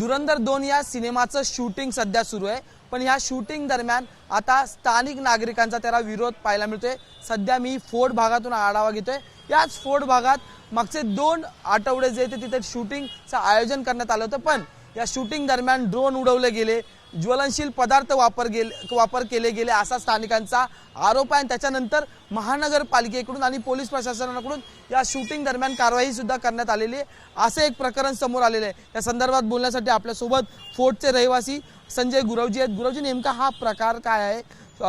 धुरंधर 2 या सिनेमाचं शूटिंग सध्या सुरू आहे, पण या शूटिंग दरम्यान आता स्थानिक नागरिकांचा त्याला विरोध पाहायला मिळतोय। सध्या मी फोर्ट भागातून आढावा घेतोय। याच फोर्ट भागात मागचे 2 आठवडे जे तिथे शूटिंगचं आयोजन करण्यात आलं होतं, पण या शूटिंग दरम्यान ड्रोन उडवले गेले, ज्वलनशील पदार्थ वापर केले गेले असा स्थानिकांचा आरोप आहे। आणि त्याच्यानंतर महानगरपालिकेकडून आणि पोलीस प्रशासनाकडून या शूटिंग दरम्यान कारवाई सुद्धा करण्यात आलेली आहे, असे एक प्रकरण समोर आलेले आहे। या संदर्भात बोलण्यासाठी आपल्या सोबत फोर्टचे रहिवासी संजय गुरवजी आहेत। गुरवजी, नेमका हा प्रकार काय आहे?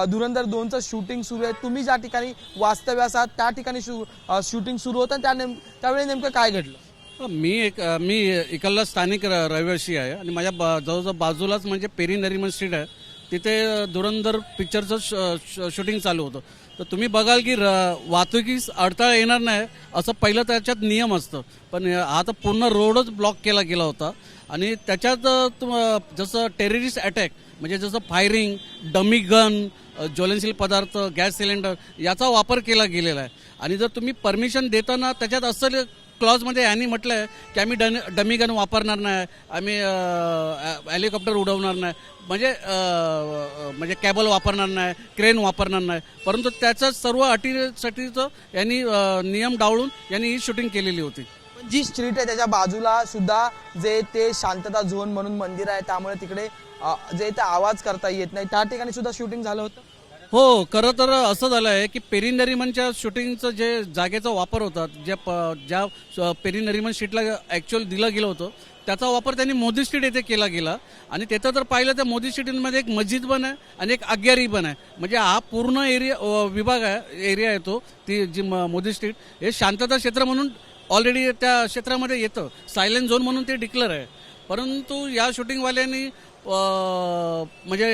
धुरंधर 2चं शूटिंग सुरू आहे, तुम्ही ज्या ठिकाणी वास्तव्यास आहात त्या ठिकाणी शूटिंग सुरू होतं, त्यावेळी नेमकं काय घडलं? मी इकडला स्थानिक रहिवासी आहे आणि माझ्या जवळजवळ बाजूलाच म्हणजे पेरी नरिमन स्ट्रीट आहे, तिथे धुरंधर पिक्चरचं शूटिंग चालू होतं। तर तुम्ही बघाल की वाहतुकीस अडथळा येणार नाही असं पहिलं त्याच्यात नियम असतं, पण आता पूर्ण रोडच ब्लॉक केला गेला होता। आणि त्याच्यात जसं टेररिस्ट अटॅक म्हणजे जसं फायरिंग, डमी गन, ज्वलनशील पदार्थ, गॅस सिलेंडर याचा वापर केला गेलेला आहे। आणि जर तुम्ही परमिशन देताना त्याच्यात असं क्लॉजमध्ये यांनी म्हटलं आहे की आम्ही डमी गन वापरणार नाही, आम्ही हेलिकॉप्टर उडवणार नाही, म्हणजे कॅबल वापरणार नाही, क्रेन वापरणार नाही, परंतु त्याचं सर्व अटीसाठीचं यांनी नियम डावळून यांनी ही शूटिंग केलेली होती। जी स्ट्रीट आहे त्याच्या बाजूला सुद्धा जे ते शांतता झोन म्हणून मंदिर आहे, त्यामुळे तिकडे जे ते आवाज करता येत नाही, त्या ठिकाणी सुद्धा शूटिंग झालं होतं। हो, खरं तर असं झालं आहे की पेरी नरिमनच्या शूटिंगचं जे जागेचा वापर होता, ज्या पेरी नरिमन स्ट्रीटला ॲक्च्युअल दिलं गेलं होतं त्याचा वापर त्यांनी मोदी स्ट्रीट येथे केला गेला। आणि तिथं जर पाहिलं तर मोदी स्ट्रीटमध्ये एक मस्जिद पण आहे आणि एक आग्यारी पण आहे, म्हणजे हा पूर्ण एरिया येतो ती जी मोदी स्ट्रीट हे शांतता क्षेत्र म्हणून ऑलरेडी त्या क्षेत्रामध्ये येतं, सायलेंट झोन म्हणून ते डिक्लेअर आहे। परंतु या शूटिंगवाल्यांनी म्हणजे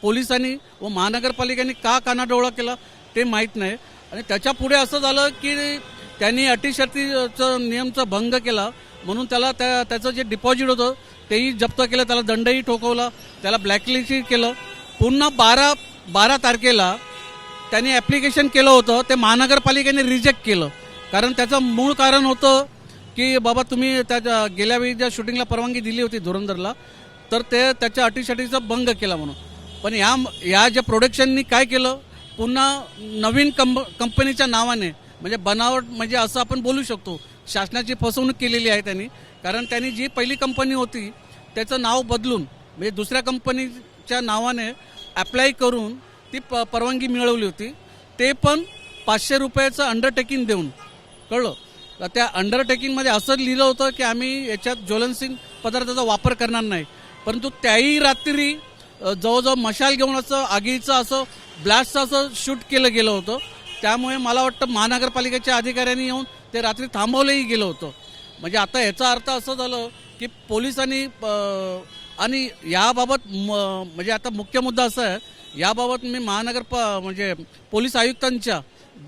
पोलिसांनी व महानगरपालिकेने का कानाडोळा केला ते माहीत नाही। आणि त्याच्या पुढे असं झालं की त्यांनी अटीशर्तीचं नियमचा भंग केला, म्हणून त्याला त्याचं जे डिपॉझिट होतं तेही जप्त केलं, त्याला दंडही ठोकवला, त्याला ब्लॅकलिस्टही केलं। पुन्हा 12 तारखेला त्यांनी ॲप्लिकेशन केलं होतं, ते महानगरपालिकेने रिजेक्ट केलं, कारण त्याचं मूळ कारण होतं की बाबा तुम्ही त्या गेल्या वेळी ज्या शूटिंगला परवानगी दिली होती धुरंधरला, तर ते त्याच्या अटीशर्तीचा भंग केला म्हणून। पण या ज्या प्रोडक्शननी काय केलं, पुन्हा नवीन कंपनीच्या नावाने म्हणजे बनावट, म्हणजे असं आपण बोलू शकतो शासनाची फसवणूक केलेली आहे त्यांनी। कारण त्यांनी जी पहिली कंपनी होती त्याचं नाव बदलून म्हणजे दुसऱ्या कंपनीच्या नावाने अप्लाय करून ती परवानगी मिळवली होती, ते पण 500 रुपयाचं अंडरटेकिंग देऊन, कळलं? त्या अंडरटेकिंगमध्ये असं लिहिलं होतं की आम्ही याच्यात ज्वलनशील पदार्थाचा वापर करणार नाही, परंतु त्याही रात्री जवळजवळ मशाल घेऊन असं आगीचं असं ब्लास्टचं असं शूट केलं गेलं होतं। त्यामुळे मला वाटतं महानगरपालिकेच्या अधिकाऱ्यांनी येऊन ते रात्री थांबवलंही गेलं होतं। म्हणजे आता याचा अर्थ असं झालं की पोलिसांनी आणि याबाबत म्हणजे आता मुख्य मुद्दा असा आहे, याबाबत मी म्हणजे पोलीस आयुक्तांच्या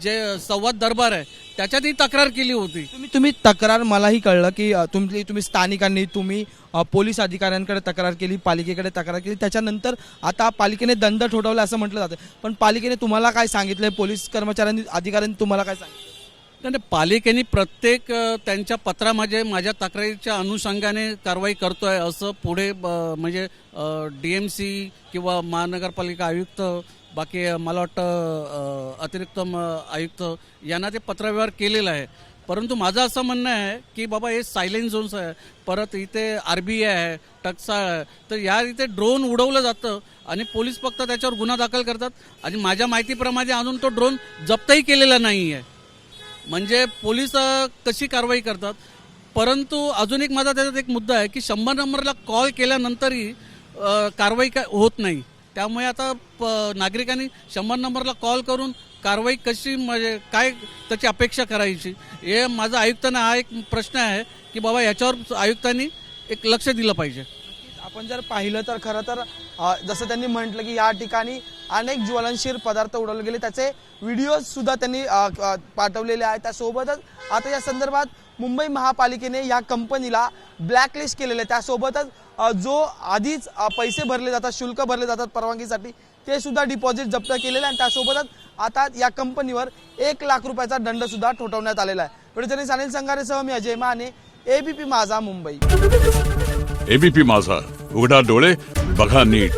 जे संवाद दरबार आहे त्याच्यातही तक्रार केली होती। तुम्ही तक्रार, मलाही कळलं की तुम्ही स्थानिकांनी तुम्ही पोलीस अधिकाऱ्यांकडे तक्रार केली, पालिकेकडे तक्रार केली, त्याच्यानंतर आता पालिकेने दंड ठोठावला असं म्हटलं जातं, पण पालिकेने तुम्हाला काय सांगितलंय? पोलीस कर्मचाऱ्यांनी, अधिकाऱ्यांनी तुम्हाला काय सांगितलं? नाही, पालिकेने प्रत्येक त्यांच्या पत्रामध्ये माझ्या तक्रारीच्या अनुषंगाने कारवाई करतोय असं पुढे म्हणजे DMC किंवा महानगरपालिका आयुक्त, बाकी मला वाटतं अतिरिक्त आयुक्त यांना ते पत्रव्यवहार केलेला आहे। परंतु माझं असं म्हणणं आहे की बाबा हे सायलेंट झोन्स आहे, परत इथे RBI आहे, टकसाळ आहे, तर इथे ड्रोन उडवलं जातं आणि पोलीस फक्त त्याच्यावर गुन्हा दाखल करतात। आणि माझ्या माहितीप्रमाणे अजून तो ड्रोन जप्तही केलेला नाही आहे, म्हणजे पोलीस कशी कारवाई करतात। परंतु अजून एक माझा त्याच्यात एक मुद्दा आहे की 100 नंबरला कॉल केल्यानंतरही कारवाई काय होत नाही। त्यामुळे आता नागरिकांनी 100 नंबरला कॉल करून कारवाई कशी, म्हणजे काय त्याची अपेक्षा करायची, हे माझा आयुक्तांना हा एक प्रश्न आहे की बाबा याच्यावर आयुक्तांनी एक लक्ष दिलं पाहिजे। आपण जर पाहिलं तर खरं तर जसं त्यांनी म्हटलं की या ठिकाणी अनेक ज्वलनशील पदार्थ उडवले गेले, त्याचे व्हिडिओज सुद्धा त्यांनी पाठवलेले आहेत। त्यासोबतच आता या संदर्भात मुंबई महापालिकेने या कंपनीला ब्लॅकलिस्ट केलेले आहे। त्यासोबतच जो आधीच पैसे भरले जातात, शुल्क भरले जातात परवानगीसाठी, ते सुद्धा डिपॉझिट जप्त केलेलं आहे। आणि त्यासोबतच आता या कंपनीवर 1 लाख रुपयाचा दंड सुद्धा ठोठावण्यात आलेला आहे। व्हिडिओ जर्नलिस्ट अनिल संगारेसह मी अजय माने, ABP माझा, मुंबई। एबीपी माझा, उघडा डोळे बघा नीट.